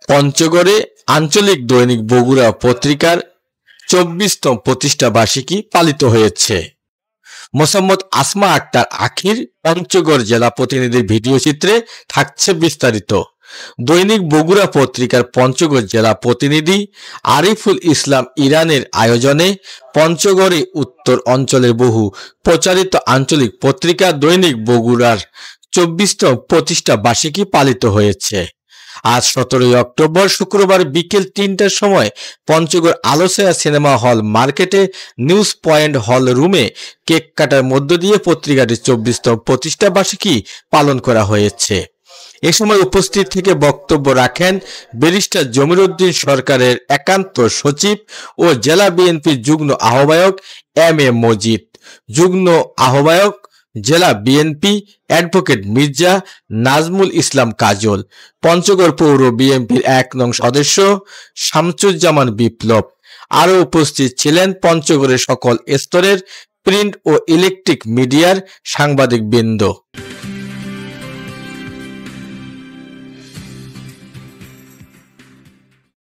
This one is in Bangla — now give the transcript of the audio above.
পঞ্চগড়ে আঞ্চলিক দৈনিক বগুড়া পত্রিকার ২৪তম প্রতিষ্ঠা বার্ষিকী পালিত হয়েছে। মোসাম্মদ আসমা আক্তার আখির পঞ্চগড় জেলা প্রতিনিধির ভিডিও চিত্রে থাকছে বিস্তারিত। দৈনিক বগুড়া পত্রিকার পঞ্চগড় জেলা প্রতিনিধি আরিফুল ইসলাম ইরানের আয়োজনে পঞ্চগড়ে উত্তর অঞ্চলের বহু প্রচারিত আঞ্চলিক পত্রিকা দৈনিক বগুড়ার ২৪তম প্রতিষ্ঠা বার্ষিকী পালিত হয়েছে। আজ ১৭ অক্টোবর শুক্রবার বিকেল ৩টার সময় পঞ্চগড় আলোছায়া সিনেমা হল মার্কেটে নিউজ পয়েন্ট হল রুমে কেক কাটার মধ্য দিয়ে পত্রিকাটির ২৪তম প্রতিষ্ঠা বার্ষিকী পালন করা হয়েছে। এ সময় উপস্থিত থেকে বক্তব্য রাখেন ব্যারিস্টার জমির উদ্দিন সরকারের একান্ত সচিব ও জেলা বিএনপির যুগ্ম আহ্বায়ক এম এ মজিদ, যুগ্ম আহ্বায়ক জেলা বিএনপি অ্যাডভোকেট মির্জা নাজমুল ইসলাম কাজল, পঞ্চগড় পৌর বিএনপির ১ নং সদস্য শামসুজ্জামান বিপ্লব। আরও উপস্থিত ছিলেন পঞ্চগড়ের সকল স্তরের প্রিন্ট ও ইলেকট্রিক মিডিয়ার সাংবাদিকবৃন্দ।